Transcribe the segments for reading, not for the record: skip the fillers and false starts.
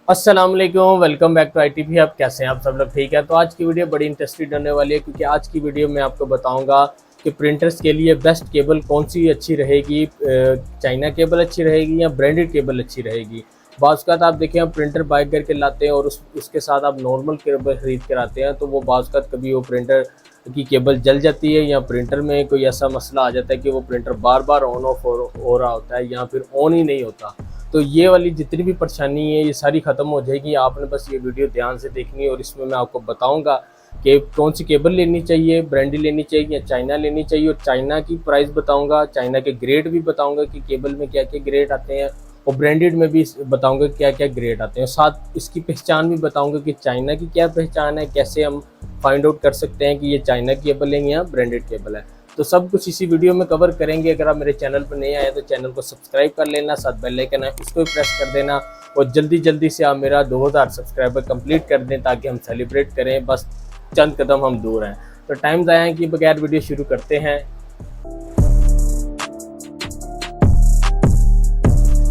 अस्सलाम वालेकुम, welcome back to ITV. आप कैसे हैं? आप सब लोग ठीक है? तो आज की वीडियो बड़ी इंटरेस्टिंग होने वाली है क्योंकि आज की वीडियो में आपको बताऊंगा कि प्रिंटर्स के लिए बेस्ट केबल कौन सी अच्छी रहेगी। चाइना केबल अच्छी रहेगी या ब्रांडेड केबल अच्छी रहेगी। बाज़ का आप देखें, हम प्रिंटर बाय करके लाते हैं और उसके साथ आप नॉर्मल केबल खरीद कर आते हैं, तो वो बाज़ का कभी वो प्रिंटर की केबल जल जाती है या प्रिंटर में कोई ऐसा मसला आ जाता है कि वो printer bar bar on off हो रहा होता है या फिर ऑन ही नहीं होता। तो ये वाली जितनी भी परेशानी है ये सारी ख़त्म हो जाएगी। आपने बस ये वीडियो ध्यान से देखनी है और इसमें मैं आपको बताऊंगा कि कौन सी केबल लेनी चाहिए, ब्रांडेड लेनी चाहिए या चाइना लेनी चाहिए, और चाइना की प्राइस बताऊंगा, चाइना के ग्रेड भी बताऊंगा कि केबल में क्या क्या ग्रेड आते हैं, और ब्रांडेड में भी बताऊंगा क्या क्या ग्रेड आते हैं। साथ इसकी पहचान भी बताऊंगा कि चाइना की क्या पहचान है, कैसे हम फाइंड आउट कर सकते हैं कि ये चाइना की केबल है या ब्रांडेड केबल है। तो सब कुछ इसी वीडियो में कवर करेंगे। अगर आप मेरे चैनल पर नए आए तो चैनल को सब्सक्राइब कर लेना, साथ बेल आइकन है उसको भी प्रेस कर देना, और जल्दी जल्दी से आप मेरा 2000 सब्सक्राइबर कंप्लीट कर दें ताकि हम सेलिब्रेट करें। बस चंद कदम हम दूर हैं। तो टाइम ज़ाया कि बगैर वीडियो शुरू करते हैं।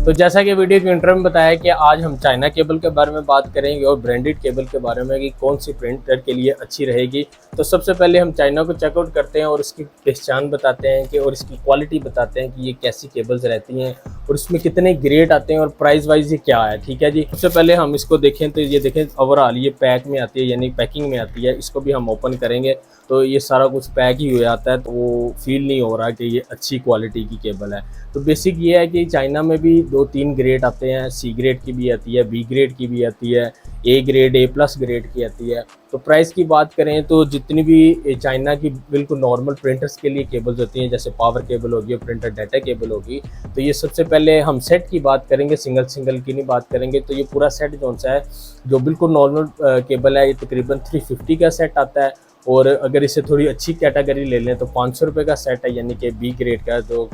तो जैसा कि वीडियो के इंट्रो में बताया कि आज हम चाइना केबल के बारे में बात करेंगे और ब्रांडेड केबल के बारे में कि कौन सी प्रिंटर के लिए अच्छी रहेगी। तो सबसे पहले हम चाइना को चेकआउट करते हैं और इसकी पहचान बताते हैं कि, और इसकी क्वालिटी बताते हैं कि ये कैसी केबल्स रहती हैं और इसमें कितने ग्रेड आते हैं और प्राइस वाइज ये क्या है। ठीक है जी। सबसे पहले हम इसको देखें तो ये देखें, ओवरऑल ये पैक में आती है यानी पैकिंग में आती है। इसको भी हम ओपन करेंगे तो ये सारा कुछ पैक ही हो जाता है, तो वो फील नहीं हो रहा कि ये अच्छी क्वालिटी की केबल है। तो बेसिक ये है कि चाइना में भी 2-3 ग्रेड आते हैं। सी ग्रेड की भी आती है, बी ग्रेड की भी आती है, A grade, A plus grade की आती है। तो प्राइस की बात करें तो जितनी भी चाइना की बिल्कुल नॉर्मल प्रिंटर्स के लिए केबल्स होती हैं, जैसे पावर केबल होगी, प्रिंटर डाटा केबल होगी, तो ये सबसे पहले हम सेट की बात करेंगे, सिंगल सिंगल की नहीं बात करेंगे। तो ये पूरा सेट कौन सा है, जो बिल्कुल नॉर्मल केबल है, ये तकरीबन 350 का सेट आता है। और अगर इसे थोड़ी अच्छी कैटेगरी ले लें तो 500 रुपये का सेट है, यानी कि बी ग्रेड का जो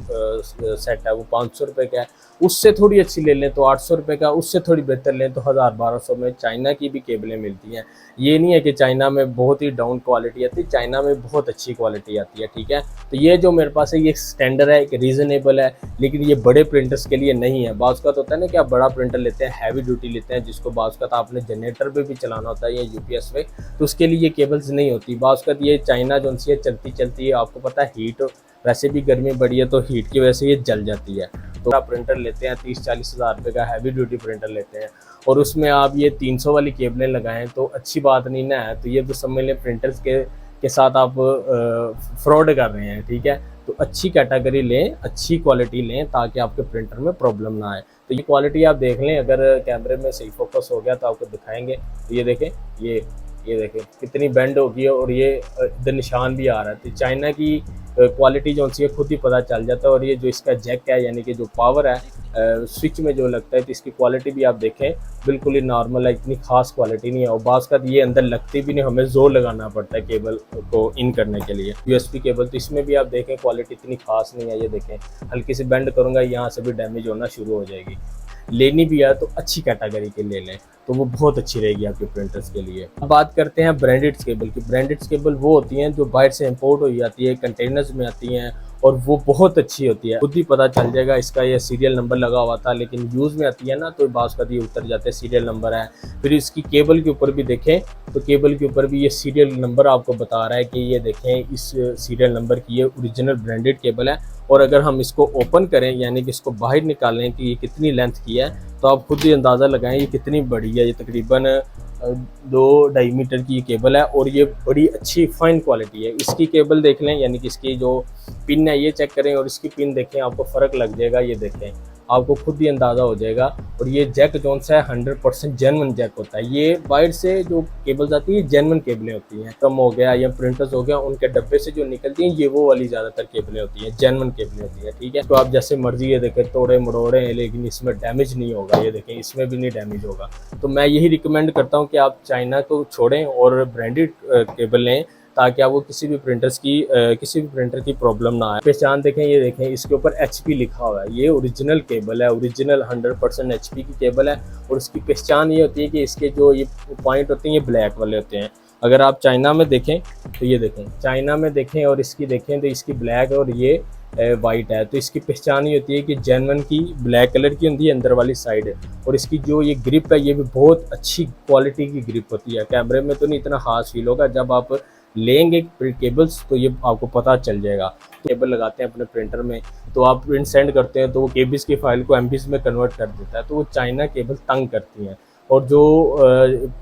सेट है वो 500 रुपये का है। उससे थोड़ी अच्छी ले लें तो 800 रुपये का, उससे थोड़ी बेहतर लें तो 1000-1200 में चाइना की भी केबलें मिलती हैं। ये नहीं है कि चाइना में बहुत ही डाउन क्वालिटी आती है, चाइना में बहुत अच्छी क्वालिटी आती है। ठीक है। तो ये जो मेरे पास है ये स्टैंडर्ड है, एक रीज़नेबल है, लेकिन ये बड़े प्रिंटर्स के लिए नहीं है। बाज़ का तो होता है ना कि आप बड़ा प्रिंटर लेते हैं, हैवी ड्यूटी लेते हैं, जिसको बाज़ का आपने जनरेटर पे भी चलाना होता है या यूपीएस पे, तो उसके लिए ये केबल्स नहीं होती। बाज़ का ये चाइना जो सी है चलती चलती है, आपको पता है हीट, वैसे भी गर्मी बढ़ी है तो हीट की वजह से ये जल जाती है। तो आप प्रिंटर लेते हैं 30-40 हज़ार रुपये का हैवी ड्यूटी प्रिंटर लेते हैं और उसमें आप ये 300 वाली केबलें लगाएं तो अच्छी बात नहीं ना है। तो ये तो समझ लें प्रिंटर्स के साथ आप फ्रॉड कर रहे हैं। ठीक है। तो अच्छी कैटेगरी लें, अच्छी क्वालिटी लें ताकि आपके प्रिंटर में प्रॉब्लम ना आए। तो ये क्वालिटी आप देख लें, अगर कैमरे में सही फोकस हो गया तो आपको दिखाएंगे। तो ये देखें, ये देखें कितनी बेंड होगी और ये इधर निशान भी आ रहा है। तो चाइना की क्वालिटी जो सी है खुद ही पता चल जाता है। और ये जो इसका जैक है यानी कि जो पावर है स्विच में जो लगता है, तो इसकी क्वालिटी भी आप देखें बिल्कुल ही नॉर्मल है, इतनी खास क्वालिटी नहीं है। और बाज़ का ये अंदर लगती भी नहीं, हमें जोर लगाना पड़ता है केबल को इन करने के लिए। यूएसबी केबल तो इसमें भी आप देखें क्वालिटी इतनी खास नहीं है। ये देखें हल्की सी बेंड करूँगा यहाँ से भी डैमेज होना शुरू हो जाएगी। लेनी भी है तो अच्छी कैटेगरी के ले लें, तो वो बहुत अच्छी रहेगी आपके प्रिंटर्स के लिए। अब बात करते हैं ब्रांडेड केबल की। ब्रांडेड केबल वो होती हैं जो बाहर से इंपोर्ट हो जाती है, कंटेनर्स में आती हैं और वो बहुत अच्छी होती है। खुद ही पता चल जाएगा, इसका ये सीरियल नंबर लगा हुआ था, लेकिन यूज़ में आती है ना तो बाज़ का ये उतर जाते हैं, सीरियल नंबर है। फिर इसकी केबल के ऊपर भी देखें तो केबल के ऊपर भी ये सीरियल नंबर आपको बता रहा है कि ये देखें इस सीरियल नंबर की ये ओरिजिनल ब्रांडेड केबल है। और अगर हम इसको ओपन करें यानी कि इसको बाहर निकालें कि ये कितनी लेंथ की है, तो आप खुद ही अंदाज़ा लगाएं ये कितनी बड़ी है। ये तकरीबन 2-2.5 मीटर की केबल है और ये बड़ी अच्छी फाइन क्वालिटी है। इसकी केबल देख लें, यानी कि इसकी जो पिन है ये चेक करें और इसकी पिन देखें, आपको फ़र्क लग जाएगा। ये देखें आपको खुद ही अंदाज़ा हो जाएगा। और ये जैक जोन सा है 100% जेन्युइन जैक होता है। ये बाहर से जो केबल्स आती है जेन्युइन केबलें होती हैं। कम हो गया या प्रिंटर्स हो गया, उनके डब्बे से जो निकलती हैं ये वो वाली ज़्यादातर केबलें होती हैं, जेन्युइन केबलें होती हैं। ठीक है। तो आप जैसे मर्जी ये देखें तोड़े मड़ोड़े हैं, लेकिन इसमें डैमेज नहीं होगा। ये देखें इसमें भी नहीं डैमेज होगा। तो मैं यही रिकमेंड करता हूँ कि आप चाइना को छोड़ें और ब्रांडेड केबल लें ताकि आपको किसी भी प्रिंटर की प्रॉब्लम ना आए। पहचान देखें, ये देखें इसके ऊपर HP लिखा हुआ है। ये ओरिजिनल केबल है, ओरिजिनल 100% HP की केबल है। और इसकी पहचान ये होती है कि इसके जो ये पॉइंट होते हैं ये ब्लैक वाले होते हैं। अगर आप चाइना में देखें तो ये देखें, चाइना में देखें और इसकी देखें तो इसकी ब्लैक और ये वाइट है। तो इसकी पहचान ये होती है कि जेन्युइन की ब्लैक कलर की होती है अंदर वाली साइड है, और इसकी जो ये ग्रिप है ये भी बहुत अच्छी क्वालिटी की ग्रिप होती है। कैमरे में तो नहीं इतना खास फील होगा, जब आप लेंगे केबल्स तो ये आपको पता चल जाएगा। तो केबल लगाते हैं अपने प्रिंटर में, तो आप प्रिंट सेंड करते हैं तो वो केबीज की फाइल को एमबीज में कन्वर्ट कर देता है। तो वो चाइना केबल तंग करती हैं, और जो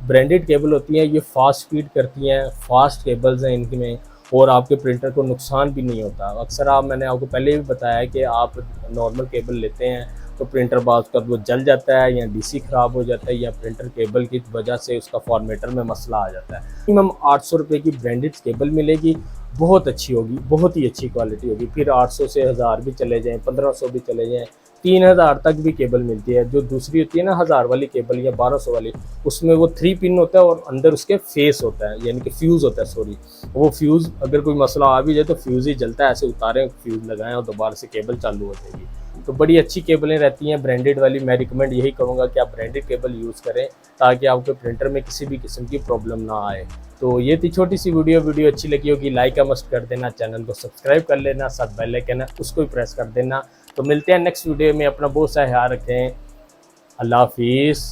ब्रांडेड केबल होती हैं ये फास्ट फीड करती हैं, फास्ट केबल्स हैं इनमें, और आपके प्रिंटर को नुकसान भी नहीं होता। अक्सर मैंने आपको पहले भी बताया कि आप नॉर्मल केबल लेते हैं तो प्रिंटर बात कर वो जल जाता है, या डीसी ख़राब हो जाता है, या प्रिंटर केबल की वजह से उसका फॉर्मेटर में मसला आ जाता है। मिनिमम 800 रुपये की ब्रांडेड केबल मिलेगी, बहुत अच्छी होगी, बहुत ही अच्छी क्वालिटी होगी। फिर 800 से 1000 भी चले जाएँ, 1500 भी चले जाएँ, 3000 तक भी केबल मिलती है। जो दूसरी होती है ना 1000 वाली केबल या 1200 वाली, उसमें वो 3 पिन होता है और अंदर उसके फेस होता है, यानी कि फ्यूज़ होता है, सॉरी वो फ्यूज़ अगर कोई मसला आ भी जाए तो फ्यूज़ ही जलता है, ऐसे उतारें फ्यूज़ लगाएं और दोबारा से केबल चालू हो जाएगी। तो बड़ी अच्छी केबलें रहती हैं ब्रांडेड वाली। मैं रिकमेंड यही करूँगा कि आप ब्रांडेड केबल यूज़ करें, ताकि आपके प्रिंटर में किसी भी किस्म की प्रॉब्लम ना आए। तो ये थी छोटी सी वीडियो अच्छी लगी होगी लाइक का मस्ट कर देना, चैनल को सब्सक्राइब कर लेना, साथ बेल आइकन है उसको भी प्रेस कर देना। तो मिलते हैं नेक्स्ट वीडियो में, अपना बहुत सा ख्याल रखें, अल्लाह हाफिज़।